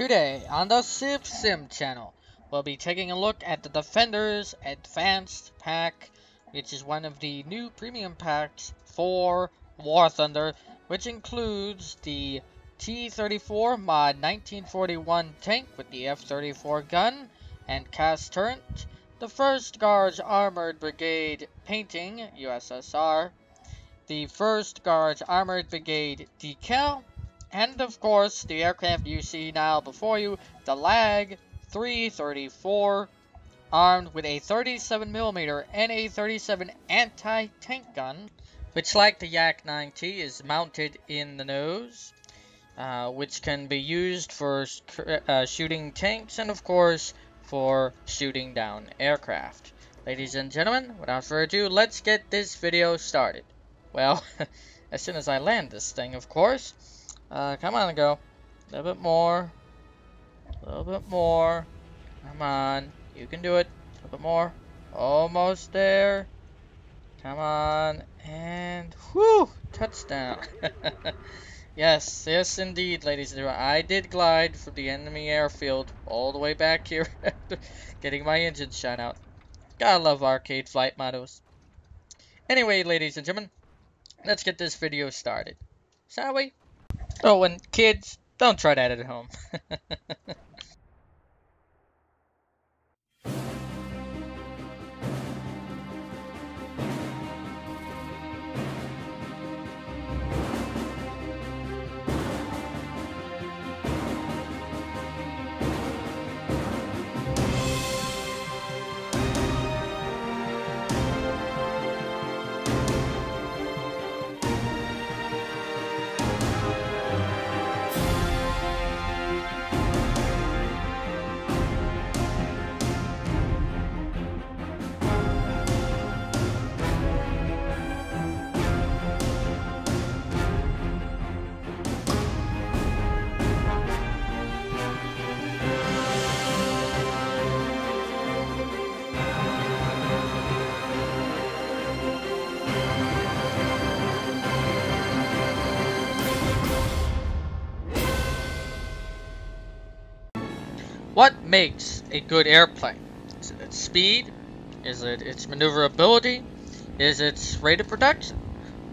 Today on the Civ Sim channel, we'll be taking a look at the Defender's Advanced Pack, which is one of the new premium packs for War Thunder, which includes the T-34 Mod 1941 tank with the F-34 gun and cast turret, the 1st Guards Armored Brigade painting USSR, the 1st Guards Armored Brigade decal, and of course, the aircraft you see now before you, the Lagg-3 armed with a 37mm NA-37 anti-tank gun, which like the Yak-9T is mounted in the nose, which can be used for shooting tanks and of course for shooting down aircraft. Ladies and gentlemen, without further ado, let's get this video started. Well, as soon as I land this thing, of course. Come on, go. A little bit more. A little bit more. Come on. You can do it. A little bit more. Almost there. Come on. And, whew, touchdown. Yes, yes indeed, ladies and gentlemen. I did glide from the enemy airfield all the way back here after getting my engine shot out. Gotta love arcade flight models. Anyway, ladies and gentlemen, let's get this video started. Shall we? Oh, and kids, don't try that at home. What makes a good airplane? Is it its speed? Is it its maneuverability? Is it its rate of production?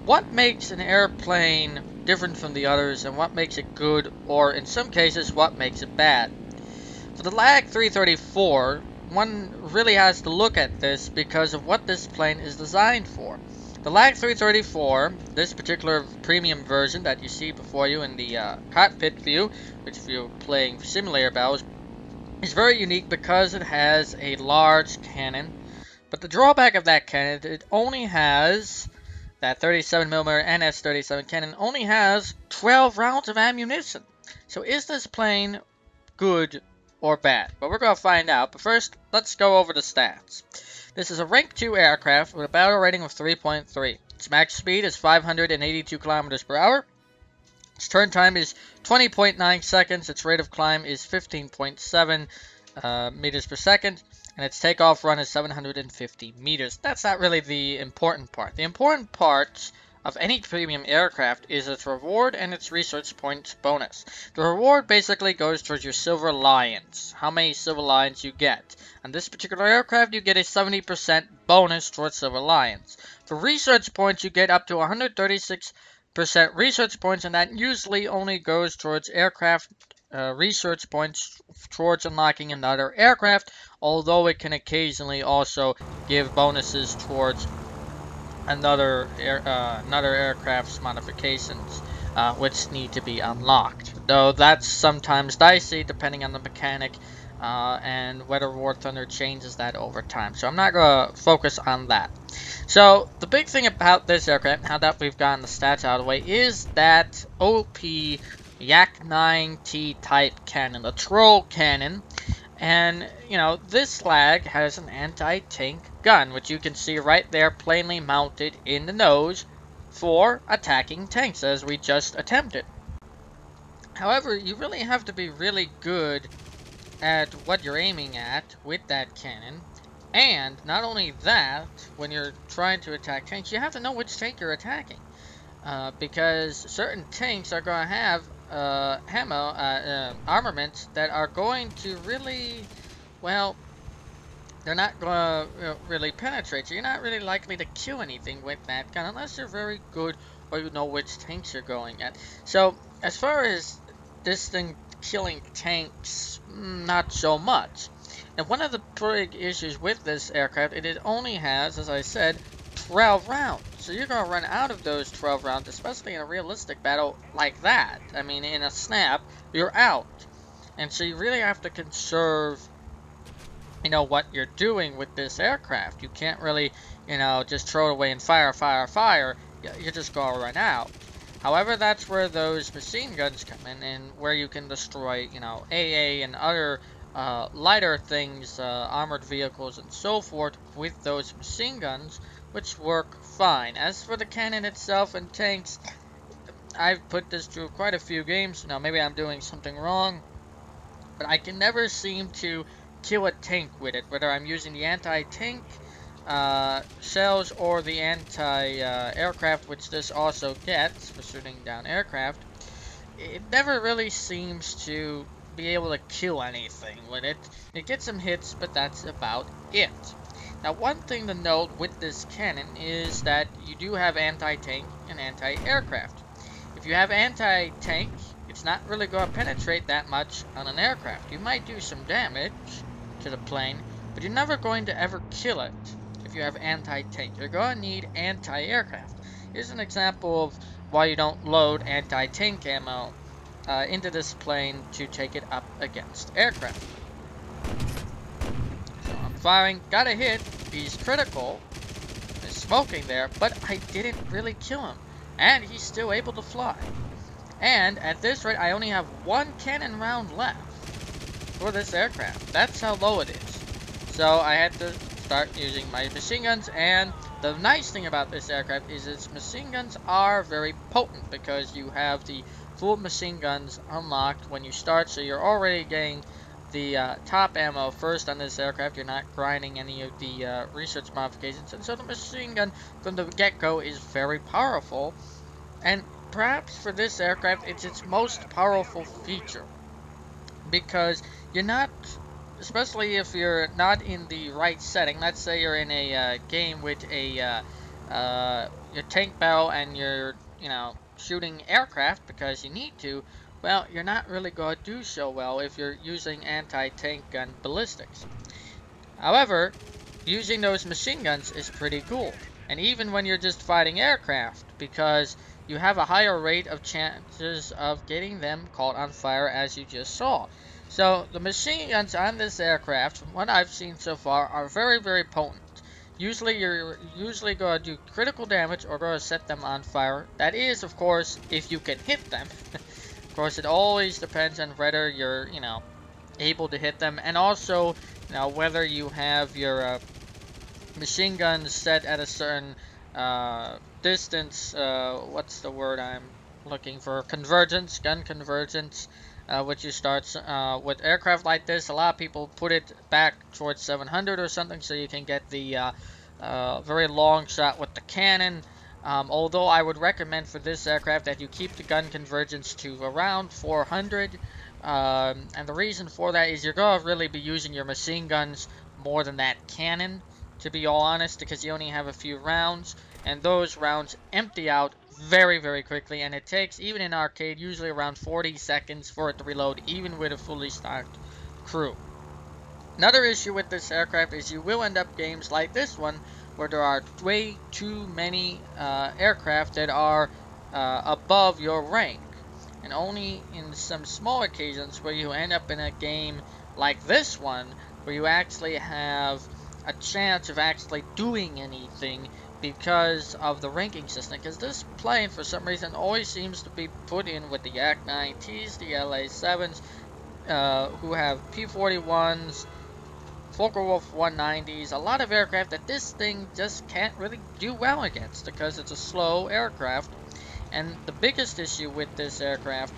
What makes an airplane different from the others, and what makes it good, or in some cases, what makes it bad? For the Lagg-3, one really has to look at this because of what this plane is designed for. The Lagg-3, this particular premium version that you see before you in the cockpit view, which if you're playing simulator battles, is very unique because it has a large cannon. But the drawback of that cannon, it only has, that 37mm NS-37 cannon only has 12 rounds of ammunition. So is this plane good or bad? Well, we're going to find out. But first, let's go over the stats. This is a rank 2 aircraft with a battle rating of 3.3. Its max speed is 582 kilometers per hour. Its turn time is 20.9 seconds. Its rate of climb is 15.7 meters per second. And its takeoff run is 750 meters. That's not really the important part. The important part of any premium aircraft is its reward and its research points bonus. The reward basically goes towards your silver lions. How many silver lions you get. On this particular aircraft, you get a 70% bonus towards silver lions. For research points, you get up to 136% research points, and that usually only goes towards aircraft research points towards unlocking another aircraft, although it can occasionally also give bonuses towards another aircraft's modifications, which need to be unlocked. Though that's sometimes dicey depending on the mechanic and whether War Thunder changes that over time. So I'm not going to focus on that. So the big thing about this aircraft, now that we've gotten the stats out of the way, is that OP Yak-9T type cannon, the troll cannon. And, you know, this Lag has an anti-tank gun, which you can see right there plainly mounted in the nose for attacking tanks, as we just attempted. However, you really have to be really good at what you're aiming at with that cannon. And not only that, when you're trying to attack tanks, you have to know which tank you're attacking. Because certain tanks are going to have armaments that are going to really, well, they're not going to really penetrate. So you're not really likely to kill anything with that gun unless you're very good or you know which tanks you're going at. So as far as this thing killing tanks, not so much. And one of the big issues with this aircraft, it only has, as I said, 12 rounds. So you're going to run out of those 12 rounds, especially in a realistic battle like that. I mean, in a snap, you're out. And so you really have to conserve, you know, what you're doing with this aircraft. You can't really, you know, just throw it away and fire, fire, fire. You're just going to run out. However, that's where those machine guns come in, and where you can destroy, you know, AA and other lighter things, armored vehicles and so forth with those machine guns, which work fine. As for the cannon itself and tanks, I've put this through quite a few games. Now, maybe I'm doing something wrong, but I can never seem to kill a tank with it, whether I'm using the anti-tank shells or the anti-aircraft, which this also gets for shooting down aircraft. It never really seems to be able to kill anything with it. It gets some hits, but that's about it. Now, one thing to note with this cannon is that you do have anti-tank and anti-aircraft. If you have anti-tank, it's not really going to penetrate that much on an aircraft. You might do some damage to the plane, but you're never going to ever kill it if you have anti-tank. You're going to need anti-aircraft. Here's an example of why you don't load anti-tank ammo into this plane to take it up against aircraft. So I'm firing, got a hit, he's critical, there's smoking there, but I didn't really kill him, and he's still able to fly. And at this rate, I only have one cannon round left for this aircraft. That's how low it is. So I had to start using my machine guns, and the nice thing about this aircraft is its machine guns are very potent because you have the full machine guns unlocked when you start, so you're already getting the top ammo first on this aircraft. You're not grinding any of the research modifications, and so the machine gun from the get-go is very powerful, and perhaps for this aircraft it's its most powerful feature, because you're not, especially if you're not in the right setting. Let's say you're in a game with a your tank battle and you're, you know, shooting aircraft because you need to. Well, you're not really going to do so well if you're using anti-tank gun ballistics. However, using those machine guns is pretty cool, and even when you're just fighting aircraft, because you have a higher rate of chances of getting them caught on fire, as you just saw. So the machine guns on this aircraft, from what I've seen so far, are very, very potent. Usually you're going to do critical damage or going to set them on fire. That is, of course, if you can hit them. Of course, it always depends on whether you're, you know, able to hit them, and also, you know, whether you have your machine guns set at a certain distance. What's the word I'm looking for? Convergence, gun convergence. Which you start with aircraft like this. A lot of people put it back towards 700 or something, so you can get the very long shot with the cannon. Although I would recommend for this aircraft that you keep the gun convergence to around 400. And the reason for that is you're going to really be using your machine guns more than that cannon, to be all honest, because you only have a few rounds, and those rounds empty out very, very quickly, and it takes, even in arcade, usually around 40 seconds for it to reload, even with a fully stocked crew. Another issue with this aircraft is you will end up games like this one, where there are way too many aircraft that are above your rank, and only in some small occasions where you end up in a game like this one, where you actually have a chance of actually doing anything because of the ranking system. Because this plane, for some reason, always seems to be put in with the Yak-9Ts, the LA-7s, who have P-41s, Focke-Wulf 190s, a lot of aircraft that this thing just can't really do well against because it's a slow aircraft. And the biggest issue with this aircraft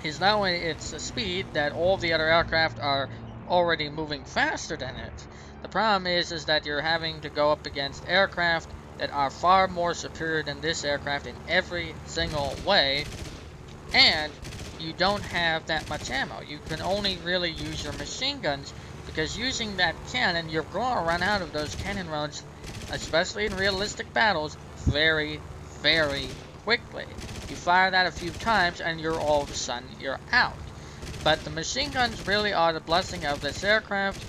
is not only its speed, that all the other aircraft are already moving faster than it. The problem is that you're having to go up against aircraft that are far more superior than this aircraft in every single way. and you don't have that much ammo. You can only really use your machine guns, because using that cannon, you're going to run out of those cannon rounds, especially in realistic battles, very, very quickly. You fire that a few times and you're all of a sudden you're out. But the machine guns really are the blessing of this aircraft.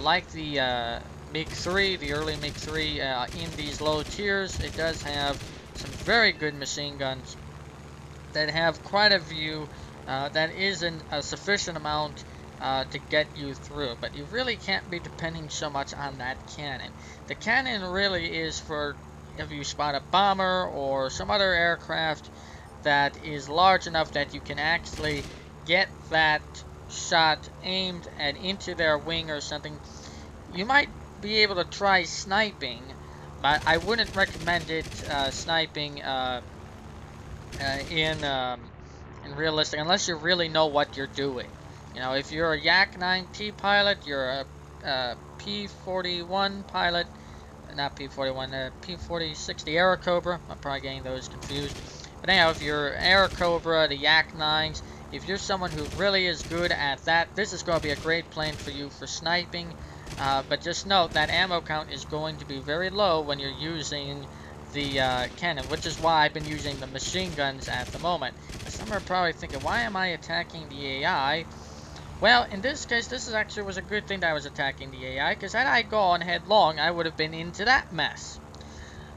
Like the MiG-3, the early MiG-3, in these low tiers, it does have some very good machine guns that have quite a view that isn't a sufficient amount to get you through. But you really can't be depending so much on that cannon. The cannon really is for if you spot a bomber or some other aircraft that is large enough that you can actually get that shot aimed and into their wing or something. You might be able to try sniping, but I wouldn't recommend it sniping in realistic, unless you really know what you're doing. You know, if you're a Yak-9T pilot, you're a P-41 pilot, not P-41, P-4060 Airacobra. I'm probably getting those confused. But anyhow, if you're Airacobra, the Yak-9s, if you're someone who really is good at that, this is going to be a great plane for you for sniping. But just note that ammo count is going to be very low when you're using the cannon, which is why I've been using the machine guns at the moment. Some are probably thinking, why am I attacking the AI? Well, in this case, this actually was a good thing that I was attacking the AI, because had I gone headlong, I would have been into that mess.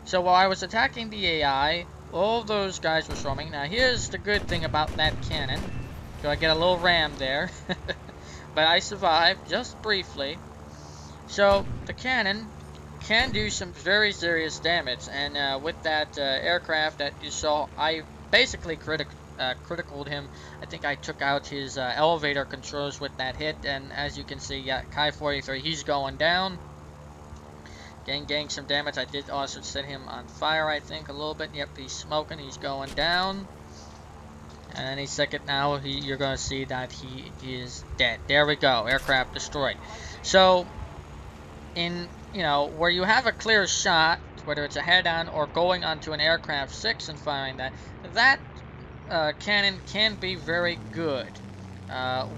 So while I was attacking the AI, all those guys were swarming. Now here's the good thing about that cannon. So I get a little ram there. But I survived, just briefly. So the cannon can do some very serious damage. And with that aircraft that you saw, I basically criticaled him. I think I took out his elevator controls with that hit. And as you can see, yeah, Kai 43, he's going down. Getting some damage. I did also set him on fire, I think, a little bit. Yep, he's smoking. He's going down. And any second now, you're going to see that he is dead. There we go. Aircraft destroyed. So, where you have a clear shot, whether it's a head-on or going onto an aircraft 6 and firing that cannon can be very good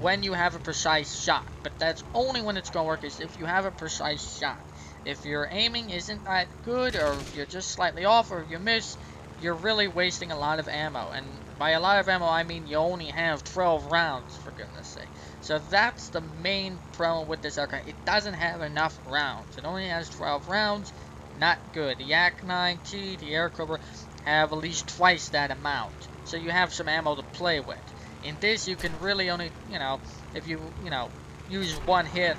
when you have a precise shot. But that's only when it's going to work, is if you have a precise shot. If your aiming isn't that good, or if you're just slightly off, or if you miss, you're really wasting a lot of ammo. And by a lot of ammo, I mean you only have 12 rounds, for goodness sake. So that's the main problem with this aircraft. It doesn't have enough rounds. It only has 12 rounds. Not good. The Yak-9T, the Airacobra, have at least twice that amount. So you have some ammo to play with. In this, you can really only, if you, use one hit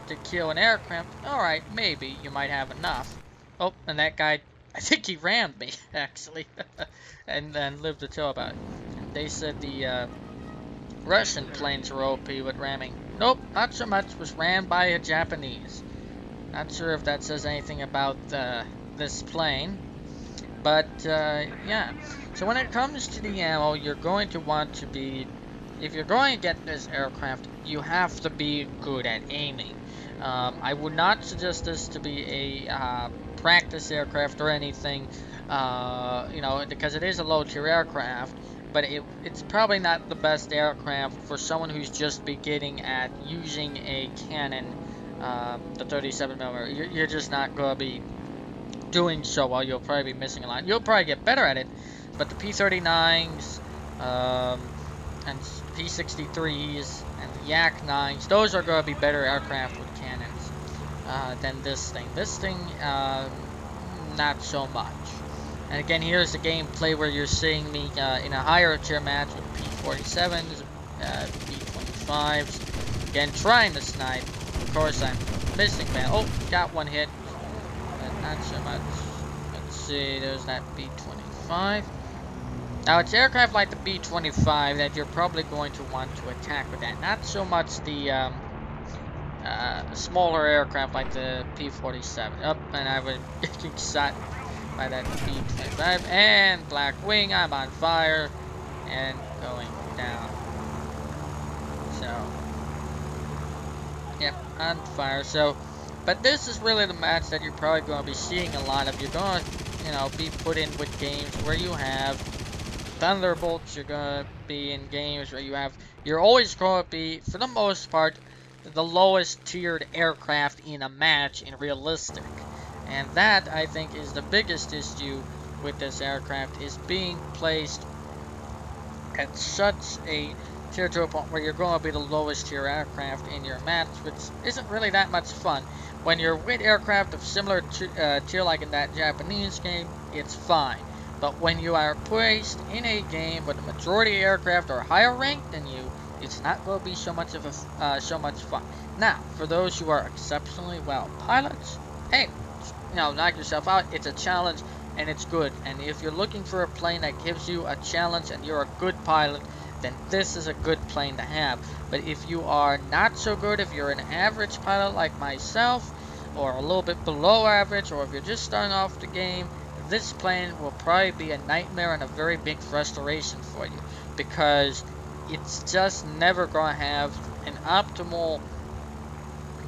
to kill an aircraft, alright, maybe you might have enough. Oh, and that guy, I think he rammed me, actually, and then lived to tell about it. They said the Russian planes were OP with ramming. Nope, not so much. Was rammed by a Japanese. Not sure if that says anything about this plane, but yeah. So when it comes to the ammo, you're going to want to be, if you're going to get this aircraft, you have to be good at aiming. I would not suggest this to be a practice aircraft or anything, because it is a low-tier aircraft, but it's probably not the best aircraft for someone who's just beginning at using a cannon, the 37mm. You're just not going to be doing so well. You'll probably be missing a lot. You'll probably get better at it, but the P-39s, and P-63s, and the Yak-9s, those are going to be better aircraft with cannons than this thing. This thing, not so much. And again, here's the gameplay where you're seeing me in a higher tier match with P-47s, P-25s. Again, trying to snipe. Of course, I'm missing that. Oh, got one hit, but not so much. Let's see, there's that B-25. Now, it's aircraft like the B-25 that you're probably going to want to attack with that. Not so much the smaller aircraft like the P-47. Up, and I was getting shot by that B-25. And Black Wing, I'm on fire and going down. So, yep, on fire. So, but this is really the match that you're probably going to be seeing a lot of. You're going to, be put in with games where you have Thunderbolts. You're gonna be in games where you're always gonna be, for the most part, the lowest tiered aircraft in a match in realistic. And that, I think, is the biggest issue with this aircraft, is being placed at such a tier to a point where you're going to be the lowest tier aircraft in your match, which isn't really that much fun. When you're with aircraft of similar tier, like in that Japanese game, it's fine. But when you are placed in a game where the majority of aircraft are higher ranked than you, it's not going to be so much fun. Now, for those who are exceptionally well pilots, hey, knock yourself out. It's a challenge, and it's good. And if you're looking for a plane that gives you a challenge and you're a good pilot, then this is a good plane to have. But if you are not so good, if you're an average pilot like myself, or a little bit below average, or if you're just starting off the game, this plane will probably be a nightmare and a very big frustration for you, because it's just never going to have an optimal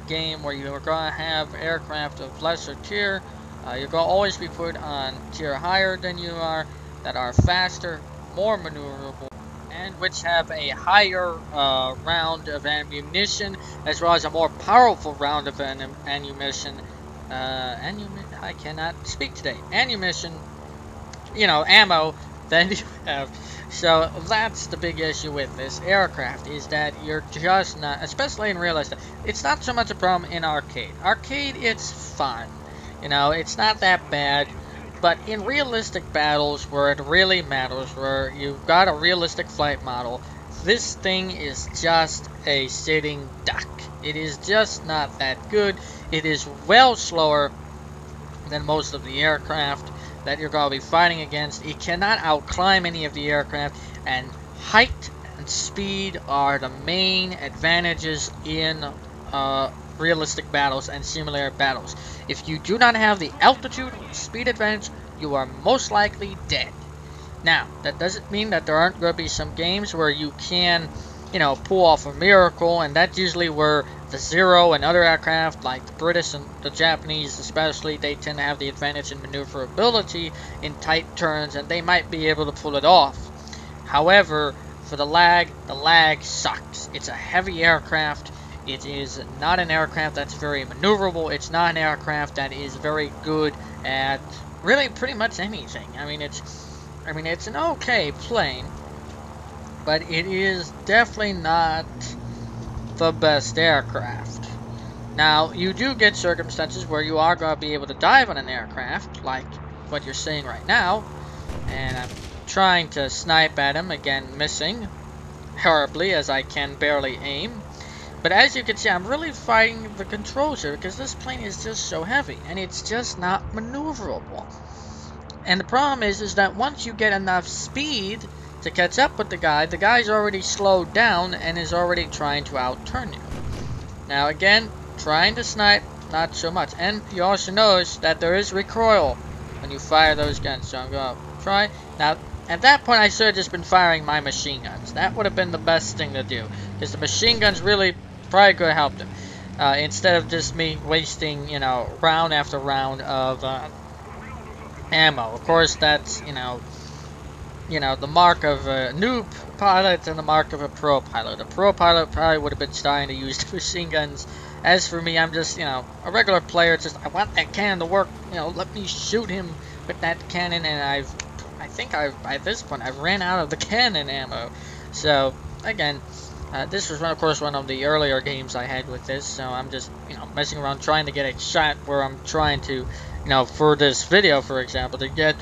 game where you're going to have aircraft of lesser tier. You're going to always be put on tier higher than you are, that are faster, more maneuverable, and which have a higher round of ammunition, as well as a more powerful round of ammunition. I cannot speak today. Ammunition, ammo than you have. So that's the big issue with this aircraft, is that you're just not, especially in realistic, it's not so much a problem in arcade. Arcade, it's fun. It's not that bad. But in realistic battles, where it really matters, where you've got a realistic flight model, this thing is just a sitting duck. It is just not that good. It is well slower than most of the aircraft that you're going to be fighting against. It cannot outclimb any of the aircraft, and height and speed are the main advantages in realistic battles and simulator battles. If you do not have the altitude or speed advantage, you are most likely dead. Now, that doesn't mean that there aren't going to be some games where you can, pull off a miracle, and that's usually where the Zero and other aircraft, like the British and the Japanese especially, they tend to have the advantage in maneuverability in tight turns, and they might be able to pull it off. However, for the Lagg sucks. It's a heavy aircraft. It is not an aircraft that's very maneuverable. It's not an aircraft that is very good at really pretty much anything. It's an okay plane, but it is definitely not the best aircraft. Now, you do get circumstances where you are going to be able to dive on an aircraft, like what you're seeing right now, and I'm trying to snipe at him, again missing horribly as I can barely aim. But as you can see, I'm really fighting the controls here, because this plane is just so heavy, and it's just not maneuverable. And the problem is that once you get enough speed to catch up with the guy's already slowed down and is already trying to outturn you. Now again, trying to snipe, not so much. And you also notice that there is recoil when you fire those guns. So I'm going to try. Now, at that point, I should have just been firing my machine guns. That would have been the best thing to do, because the machine guns really probably could have helped him. Instead of just me wasting, round after round of ammo. Of course, that's, the mark of a noob pilot and the mark of a pro pilot. A pro pilot probably would have been starting to use the machine guns. As for me, I'm just, a regular player. It's just, I want that cannon to work. Let me shoot him with that cannon. And I think by this point, I've ran out of the cannon ammo. So, again, this was, of course, one of the earlier games I had with this. So I'm just, messing around trying to get a shot where I'm trying to, for this video, for example, to get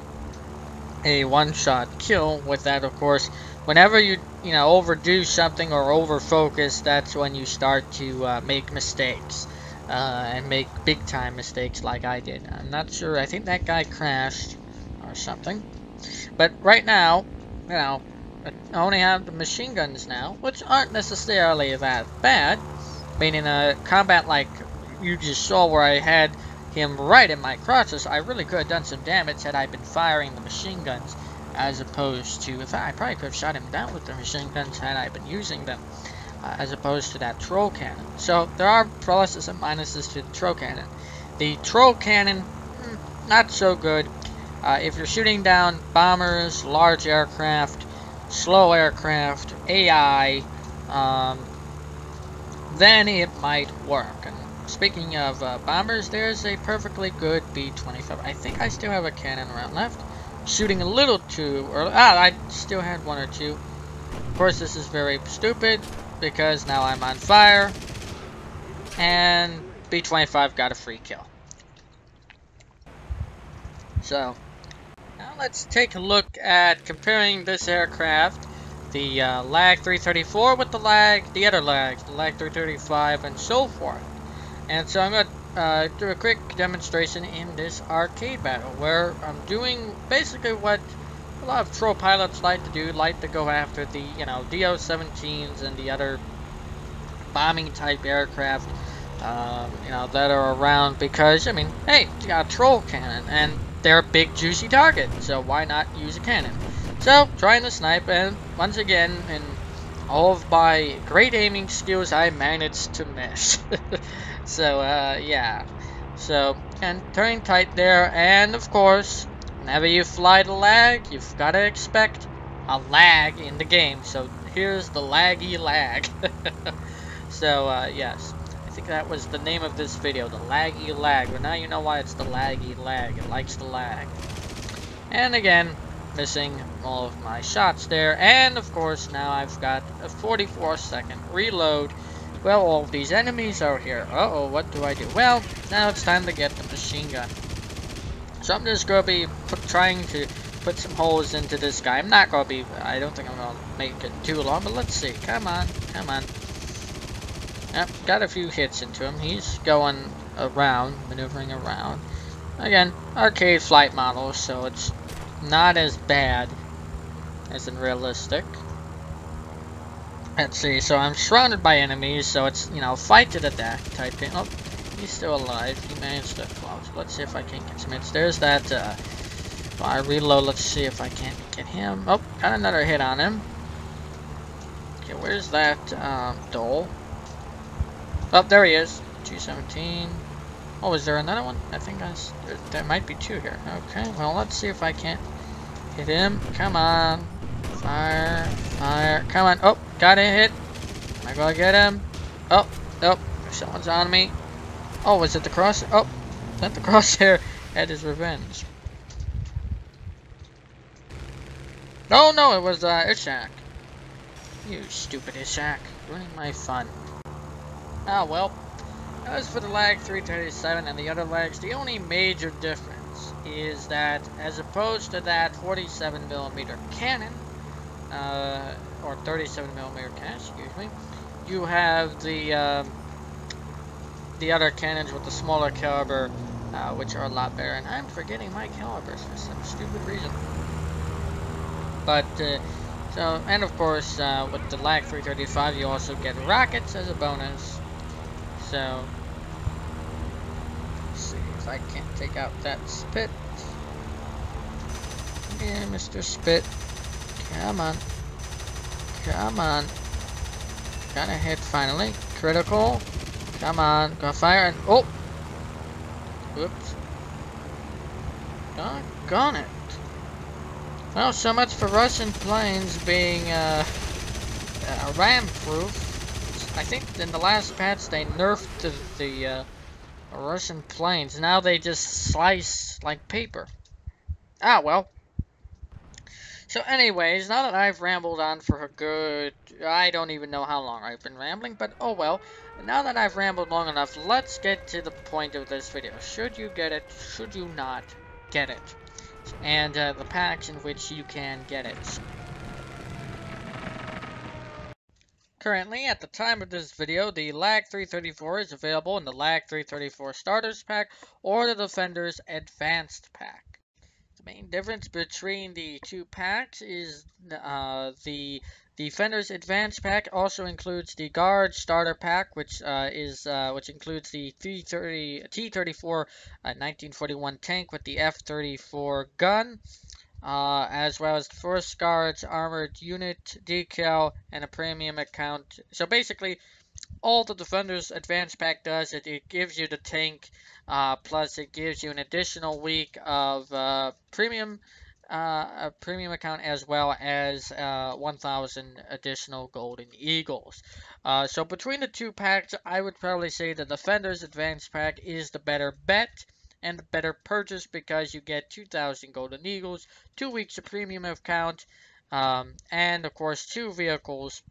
a one-shot kill with that. Of course, whenever you overdo something or overfocus, that's when you start to make mistakes and make big-time mistakes like I did. I'm not sure. I think that guy crashed or something. But right now, I only have the machine guns now, which aren't necessarily that bad. I mean, in a combat like you just saw where I had him right in my crotches, I really could have done some damage had I been firing the machine guns, as opposed to, in fact, I probably could have shot him down with the machine guns had I been using them, as opposed to that troll cannon. So there are pluses and minuses to the troll cannon. The troll cannon, not so good. If you're shooting down bombers, large aircraft, slow aircraft, AI, then it might work. And speaking of bombers, there's a perfectly good B-25. I think I still have a cannon round left. Shooting a little too early. I still had one or two. Of course, this is very stupid because now I'm on fire. And B-25 got a free kill. So, now let's take a look at comparing this aircraft, the Lagg-334 with the other Laggs, the Lagg-335 and so forth. And so I'm going to do a quick demonstration in this arcade battle where I'm doing basically what a lot of troll pilots like to do, like to go after the, DO-17s and the other bombing type aircraft, that are around because, I mean, hey, you got a troll cannon and they're a big juicy target, so why not use a cannon? So, trying to snipe, and once again, in all of my great aiming skills, I managed to miss. So, yeah. So, and turning tight there, and of course, whenever you fly the lag, you've got to expect a lag in the game. So, here's the laggy lag. So, yes. I think that was the name of this video, the laggy lag. Well, now you know why it's the laggy lag. It likes to lag. And again, missing all of my shots there. And of course, now I've got a 44-second reload. Well, all of these enemies are here. Uh-oh, what do I do? Well, now it's time to get the machine gun. So I'm just going to be trying to put some holes into this guy. I'm not going to be, I don't think I'm going to make it too long, but let's see. Come on, come on. Yep, got a few hits into him. He's going around, maneuvering around. Again, arcade flight model, so it's not as bad as in realistic. Let's see, so I'm surrounded by enemies, so it's, fight to the death type thing. Oh, he's still alive. He managed to close. Let's see if I can get some hits. There's that, I reload. Let's see if I can't get him. Oh, got another hit on him. Okay, where's that, Dole? Oh, there he is. 217. Oh, is there another one? I think there might be two here. Okay, well, let's see if I can't hit him. Come on. Fire, fire. Come on. Oh, got a hit. Am I gonna get him? Oh, nope. Someone's on me. Oh, was it the crosshair? Oh, that the crosshair had his revenge. Oh, no, it was, Ishak. You stupid Ishak. Ruining my fun. Ah, well. As for the Lagg-337 and the other Laggs, the only major difference is that as opposed to that 47mm cannon, or 37mm cannon, excuse me, you have the other cannons with the smaller caliber, which are a lot better. And I'm forgetting my calibers for some stupid reason. But, so, and of course, with the Lagg-335, you also get rockets as a bonus. So, let's see if I can't take out that spit. Yeah, Mr. Spit. Come on. Come on. Got a hit finally. Critical. Come on. Go fire and. Oh! Whoops. Doggone it. Well, so much for Russian planes being ram-proof. I think in the last patch they nerfed the Russian planes. Now they just slice like paper. Ah, well. So anyways, now that I've rambled on for a good... I don't even know how long I've been rambling, but oh well. Now that I've rambled long enough, let's get to the point of this video. Should you get it? Should you not get it? And the packs in which you can get it. Currently, at the time of this video, the Lagg-334 is available in the Lagg-334 Starters Pack or the Defender's Advanced Pack. The main difference between the two packs is the Defender's Advanced Pack also includes the Guard Starter Pack, which includes the T-34 1941 tank with the F-34 gun. As well as the Force Guards Armored Unit Decal and a premium account. So basically, all the Defender's Advanced Pack does, it gives you the tank, plus it gives you an additional week of premium a premium account as well as 1,000 additional golden eagles. So between the two packs, I would probably say the Defender's Advanced Pack is the better bet and the better purchase because you get 2,000 golden eagles, 2 weeks of premium account, and of course 2 vehicles,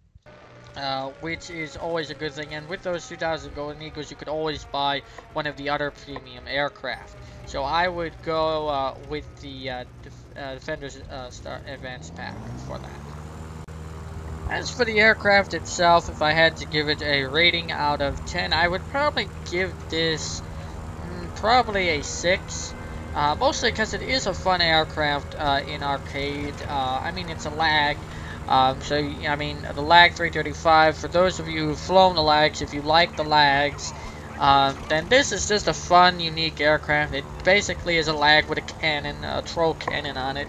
which is always a good thing. And with those 2,000 golden eagles, you could always buy one of the other premium aircraft. So I would go with the Defender's Star Advanced Pack for that. As for the aircraft itself, if I had to give it a rating out of 10, I would probably give this probably a 6. Mostly because it is a fun aircraft in arcade. I mean, it's a Lag. So, I mean, the Lag 335, for those of you who've flown the Lags, if you like the Lags, then this is just a fun, unique aircraft. It basically is a Lag with a cannon, a troll cannon on it,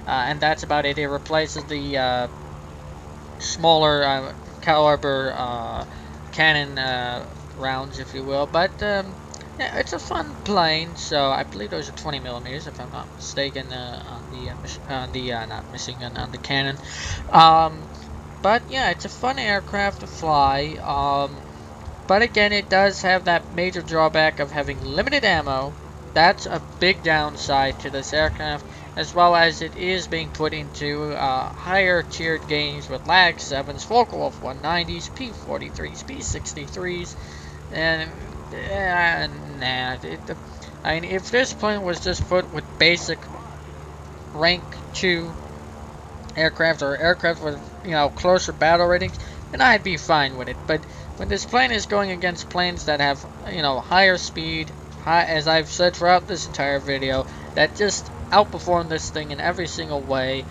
and that's about it. It replaces the smaller caliber cannon rounds, if you will, but yeah, it's a fun plane. So I believe those are 20 millimeters, if I'm not mistaken, on the not missing on the cannon. But yeah, it's a fun aircraft to fly. But again, it does have that major drawback of having limited ammo. That's a big downside to this aircraft, as well as it is being put into higher tiered games with Lag-7s, Focke-Wulf 190s, P-43s, P-63s, and nah. I mean, if this plane was just put with basic rank 2 aircraft or aircraft with, you know, closer battle ratings, then I'd be fine with it. But when this plane is going against planes that have, you know, higher speed, as I've said throughout this entire video, that just outperform this thing in every single way,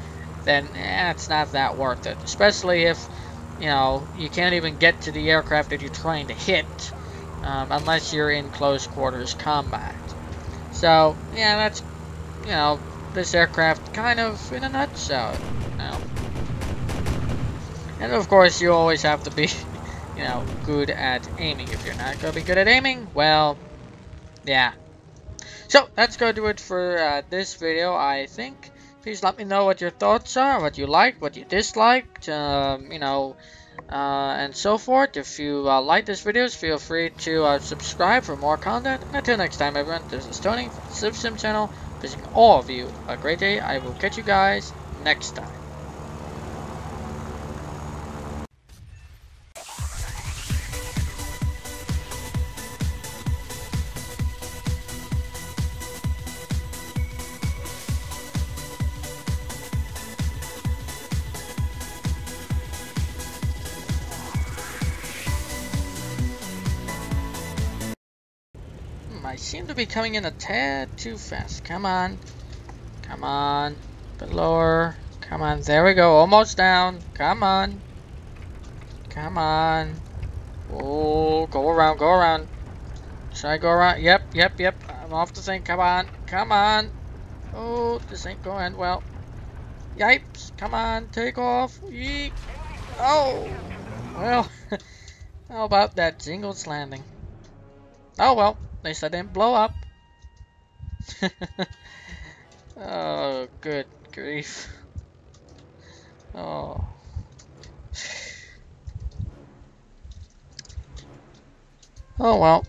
then it's not that worth it. Especially if, you know, you can't even get to the aircraft that you're trying to hit, unless you're in close quarters combat. So yeah, that's, you know, this aircraft kind of in a nutshell. You know. And of course, you always have to be, you know, good at aiming. If you're not going to be good at aiming, well, yeah. So that's going to do it for this video, I think. Please let me know what your thoughts are, what you liked, what you disliked, you know, and so forth. If you like this video, feel free to subscribe for more content. And until next time, everyone, this is Tony from the CivSim channel. Wishing all of you a great day. I will catch you guys next time. I seem to be coming in a tad too fast. Come on. Come on. A bit lower. Come on. There we go. Almost down. Come on. Come on. Oh, go around. Go around. Should I go around? Yep. I'm off the thing. Come on. Come on. Oh, this ain't going well. Yipes. Come on. Take off. Yeet. Oh. Well, how about that Jingles landing? Oh, well. At least I didn't blow up. Oh, good grief. Oh. Oh, well.